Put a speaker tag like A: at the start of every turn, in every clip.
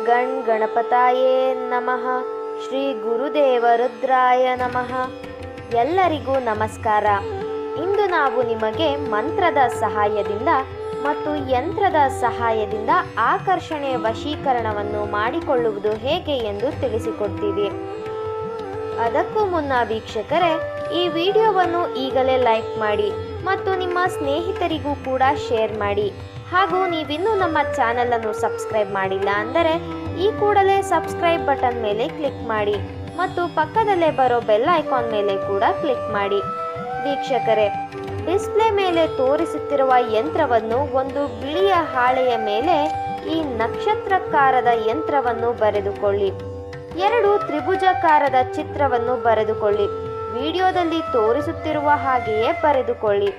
A: ಗಣ್ ಗಣಪತಾಯೇ ನಮಃ. ಶ್ರೀ ಗುರುದೇವ ರುದ್ರಾಯ ನಮಃ. ಎಲ್ಲರಿಗೂ ನಮಸ್ಕಾರ. ಇಂದು ನಾವು ನಿಮಗೆ ಮಂತ್ರದ ಸಹಾಯದಿಂದ ಮತ್ತು ಯಂತ್ರದ ಸಹಾಯದಿಂದ ಆಕರ್ಷಣೆ ವಶೀಕರಣವನ್ನು ಮಾಡಿಕೊಳ್ಳುವುದು ಹೇಗೆ ಎಂದು ತಿಳಿಸಿಕೊಡ್ತೀವಿ. ಅದಕ್ಕೂ ಮುನ್ನ ವೀಕ್ಷಕರೇ, ಈ ವಿಡಿಯೋವನ್ನು ಈಗಲೇ ಲೈಕ್ ಮಾಡಿ ಮತ್ತು ನಿಮ್ಮ ಸ್ನೇಹಿತರಿಗೂ ಕೂಡ ಶೇರ್ ಮಾಡಿ. ಹಾಗೂ ನೀವಿನ್ನೂ ನಮ್ಮ ಚಾನಲನ್ನು ಸಬ್ಸ್ಕ್ರೈಬ್ ಮಾಡಿಲ್ಲ ಅಂದರೆ ಈ ಕೂಡಲೇ ಸಬ್ಸ್ಕ್ರೈಬ್ ಬಟನ್ ಮೇಲೆ ಕ್ಲಿಕ್ ಮಾಡಿ ಮತ್ತು ಪಕ್ಕದಲ್ಲೇ ಬರೋ ಬೆಲ್ ಐಕಾನ್ ಮೇಲೆ ಕೂಡ ಕ್ಲಿಕ್ ಮಾಡಿ. ವೀಕ್ಷಕರೇ, ಡಿಸ್ಪ್ಲೇ ಮೇಲೆ ತೋರಿಸುತ್ತಿರುವ ಯಂತ್ರವನ್ನು ಒಂದು ಬಿಳಿಯ ಹಾಳೆಯ ಮೇಲೆ ಈ ನಕ್ಷತ್ರಕಾರದ ಯಂತ್ರವನ್ನು ಬರೆದುಕೊಳ್ಳಿ. 2 ತ್ರಿಭುಜಾಕಾರದ ಚಿತ್ರವನ್ನು ಬರೆದುಕೊಳ್ಳಿ. ವಿಡಿಯೋದಲ್ಲಿ ತೋರಿಸುತ್ತಿರುವ ಹಾಗೆಯೇ ಬರೆದುಕೊಳ್ಳಿ.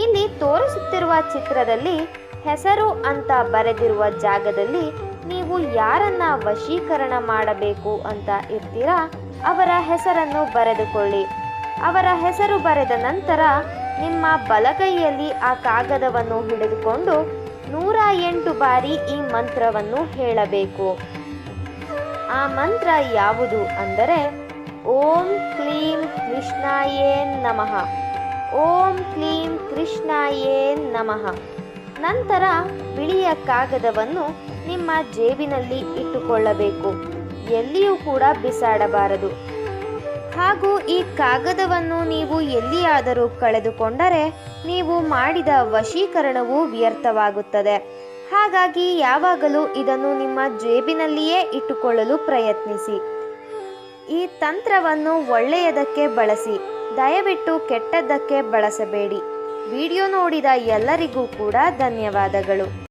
A: ಇಲ್ಲಿ ತೋರಿಸುತ್ತಿರುವ ಚಿತ್ರದಲ್ಲಿ ಹೆಸರು ಅಂತ ಬರೆದಿರುವ ಜಾಗದಲ್ಲಿ ನೀವು ಯಾರನ್ನ ವಶೀಕರಣ ಮಾಡಬೇಕು ಅಂತ ಇರ್ತೀರಾ ಅವರ ಹೆಸರನ್ನು ಬರೆದುಕೊಳ್ಳಿ. ಅವರ ಹೆಸರು ಬರೆದ ನಂತರ ನಿಮ್ಮ ಬಲಗೈಯಲ್ಲಿ ಆ ಕಾಗದವನ್ನು ಹಿಡಿದುಕೊಂಡು 108 ಬಾರಿ ಈ ಮಂತ್ರವನ್ನು ಹೇಳಬೇಕು. ಆ ಮಂತ್ರ ಯಾವುದು ಅಂದರೆ ಓಂ ಕ್ಲೀಂ ಕೃಷ್ಣಾಯೇ ನಮಃ, ಓಂ ಕ್ಲೀಂ ಕೃಷ್ಣಾಯೇ ನಮಃ. ನಂತರ ಬಿಳಿಯ ಕಾಗದವನ್ನು ನಿಮ್ಮ ಜೇಬಿನಲ್ಲಿ ಇಟ್ಟುಕೊಳ್ಳಬೇಕು. ಎಲ್ಲಿಯೂ ಕೂಡ ಬಿಸಾಡಬಾರದು. ಹಾಗೂ ಈ ಕಾಗದವನ್ನು ನೀವು ಎಲ್ಲಿಯಾದರೂ ಕಳೆದುಕೊಂಡರೆ ನೀವು ಮಾಡಿದ ವಶೀಕರಣವು ವ್ಯರ್ಥವಾಗುತ್ತದೆ. ಹಾಗಾಗಿ ಯಾವಾಗಲೂ ಇದನ್ನು ನಿಮ್ಮ ಜೇಬಿನಲ್ಲಿಯೇ ಇಟ್ಟುಕೊಳ್ಳಲು ಪ್ರಯತ್ನಿಸಿ. ಈ ತಂತ್ರವನ್ನು ಒಳ್ಳೆಯದಕ್ಕೆ ಬಳಸಿ, ದಯವಿಟ್ಟು ಕೆಟ್ಟದ್ದಕ್ಕೆ ಬಳಸಬೇಡಿ. ವಿಡಿಯೋ ನೋಡಿದ ಎಲ್ಲರಿಗೂ ಕೂಡ ಧನ್ಯವಾದಗಳು.